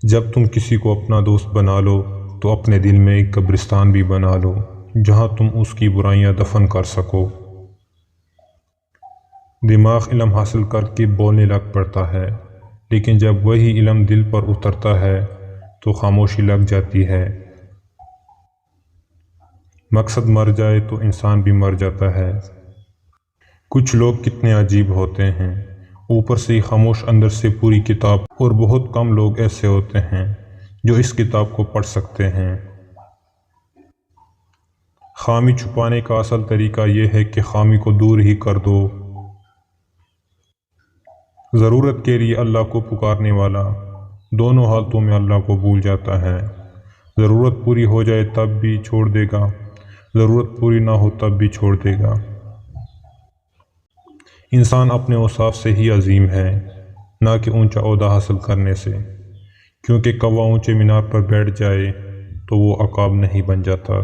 جب تم کسی کو اپنا دوست بنا لو تو اپنے دل میں ایک قبرستان بھی بنا لو جہاں تم اس کی برائیاں دفن کر سکو۔ دماغ علم حاصل کر کے بولنے لگ پڑتا ہے، لیکن جب وہی علم دل پر اترتا ہے تو خاموشی لگ جاتی ہے۔ مقصد مر جائے تو انسان بھی مر جاتا ہے۔ کچھ لوگ کتنے عجیب ہوتے ہیں، اوپر سے ہی خاموش، اندر سے پوری کتاب، اور بہت کم لوگ ایسے ہوتے ہیں جو اس کتاب کو پڑھ سکتے ہیں۔ خامی چھپانے کا اصل طریقہ یہ ہے کہ خامی کو دور ہی کر دو۔ ضرورت کے لیے اللہ کو پکارنے والا دونوں حالتوں میں اللہ کو بھول جاتا ہے۔ ضرورت پوری ہو جائے تب بھی چھوڑ دے گا، ضرورت پوری نہ ہو تب بھی چھوڑ دے گا۔ انسان اپنے اوصاف سے ہی عظیم ہے، نہ کہ اونچا عہدہ حاصل کرنے سے، کیونکہ کوا اونچے مینار پر بیٹھ جائے تو وہ عقاب نہیں بن جاتا۔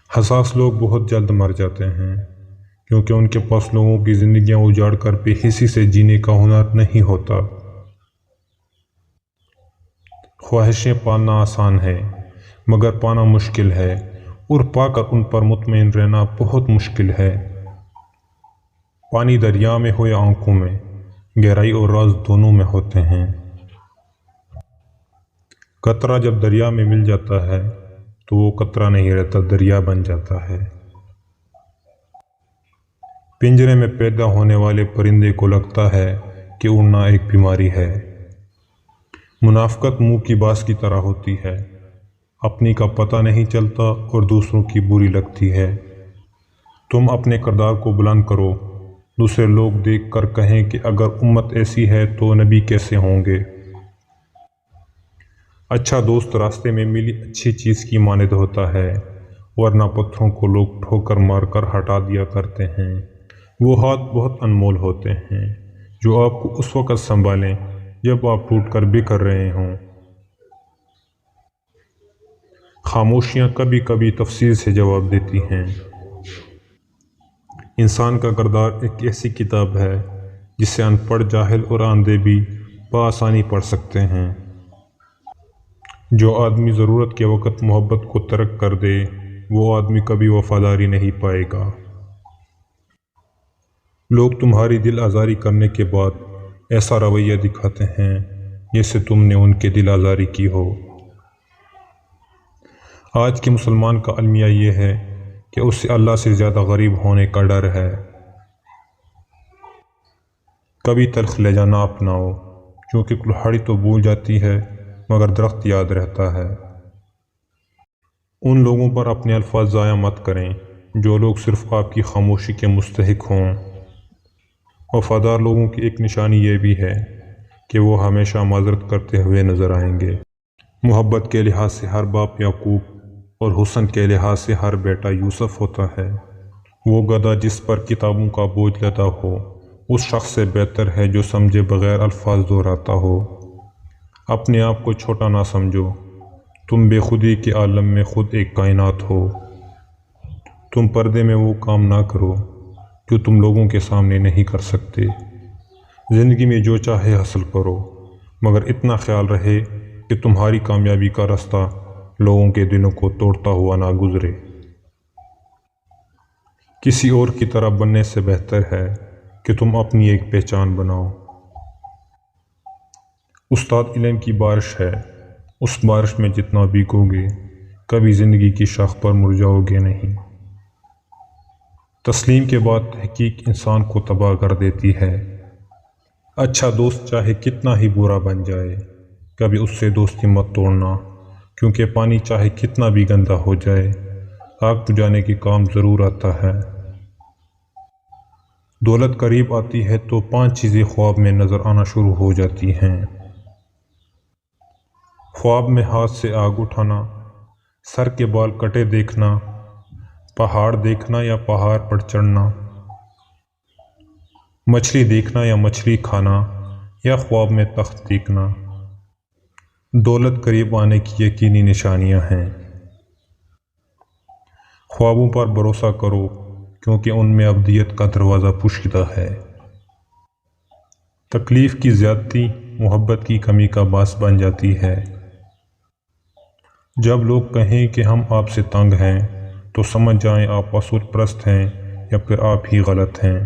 حساس لوگ بہت جلد مر جاتے ہیں، کیونکہ ان کے پاس لوگوں کی زندگیاں اجاڑ کر بے حسی سے جینے کا ہنر نہیں ہوتا۔ خواہشیں پالنا آسان ہے، مگر پانا مشکل ہے، اور پا کر ان پر مطمئن رہنا بہت مشکل ہے۔ پانی دریا میں ہو یا آنکھوں میں، گہرائی اور راز دونوں میں ہوتے ہیں۔ قطرہ جب دریا میں مل جاتا ہے تو وہ قطرہ نہیں رہتا، دریا بن جاتا ہے۔ پنجرے میں پیدا ہونے والے پرندے کو لگتا ہے کہ اڑنا ایک بیماری ہے۔ منافقت منہ کی باس کی طرح ہوتی ہے، اپنی کا پتہ نہیں چلتا اور دوسروں کی بری لگتی ہے۔ تم اپنے کردار کو بلند کرو، دوسرے لوگ دیکھ کر کہیں کہ اگر امت ایسی ہے تو نبی کیسے ہوں گے۔ اچھا دوست راستے میں ملی اچھی چیز کی مانند ہوتا ہے، ورنہ پتھروں کو لوگ ٹھوکر مار کر ہٹا دیا کرتے ہیں۔ وہ ہاتھ بہت انمول ہوتے ہیں جو آپ کو اس وقت سنبھالیں جب آپ ٹوٹ کر بکھر رہے ہوں۔ خاموشیاں کبھی کبھی تفسیر سے جواب دیتی ہیں۔ انسان کا کردار ایک ایسی کتاب ہے جسے ان پڑھ، جاہل اور اندھے بھی بآسانی پڑھ سکتے ہیں۔ جو آدمی ضرورت کے وقت محبت کو ترک کر دے وہ آدمی کبھی وفاداری نہیں پائے گا۔ لوگ تمہاری دل آزاری کرنے کے بعد ایسا رویہ دکھاتے ہیں جیسے تم نے ان کے دل آزاری کی ہو۔ آج کے مسلمان کا المیہ یہ ہے کہ اسے اللہ سے زیادہ غریب ہونے کا ڈر ہے۔ کبھی تلخ لہجہ نہ اپناؤ، کیونکہ کلہاڑی تو بھول جاتی ہے مگر درخت یاد رہتا ہے۔ ان لوگوں پر اپنے الفاظ ضائع مت کریں جو لوگ صرف آپ کی خاموشی کے مستحق ہوں۔ وفادار لوگوں کی ایک نشانی یہ بھی ہے کہ وہ ہمیشہ معذرت کرتے ہوئے نظر آئیں گے۔ محبت کے لحاظ سے ہر باپ یعقوب اور حسن کے لحاظ سے ہر بیٹا یوسف ہوتا ہے۔ وہ گدھا جس پر کتابوں کا بوجھ لدا ہو اس شخص سے بہتر ہے جو سمجھے بغیر الفاظ دہراتا ہو۔ اپنے آپ کو چھوٹا نہ سمجھو، تم بے خودی کے عالم میں خود ایک کائنات ہو۔ تم پردے میں وہ کام نہ کرو جو تم لوگوں کے سامنے نہیں کر سکتے۔ زندگی میں جو چاہے حاصل کرو، مگر اتنا خیال رہے کہ تمہاری کامیابی کا راستہ لوگوں کے دلوں کو توڑتا ہوا نہ گزرے۔ کسی اور کی طرح بننے سے بہتر ہے کہ تم اپنی ایک پہچان بناؤ۔ استاد علم کی بارش ہے، اس بارش میں جتنا بھیگو گے کبھی زندگی کی شاخ پر مرجھاؤ گے نہیں۔ تسلیم کے بعد تحقیق انسان کو تباہ کر دیتی ہے۔ اچھا دوست چاہے کتنا ہی برا بن جائے کبھی اس سے دوستی مت توڑنا، کیونکہ پانی چاہے کتنا بھی گندا ہو جائے آگ بجھانے کے کام ضرور آتا ہے۔ دولت قریب آتی ہے تو 5 چیزیں خواب میں نظر آنا شروع ہو جاتی ہیں۔ خواب میں ہاتھ سے آگ اٹھانا، سر کے بال کٹے دیکھنا، پہاڑ دیکھنا یا پہاڑ پر چڑھنا، مچھلی دیکھنا یا مچھلی کھانا، یا خواب میں تخت دیکھنا۔ دولت قریب آنے کی یقینی نشانیاں ہیں۔ خوابوں پر بھروسہ کرو کیونکہ ان میں ابدیت کا دروازہ پوشیدہ ہے۔ تکلیف کی زیادتی محبت کی کمی کا باعث بن جاتی ہے۔ جب لوگ کہیں کہ ہم آپ سے تنگ ہیں تو سمجھ جائیں آپ اصول پرست ہیں یا پھر آپ ہی غلط ہیں۔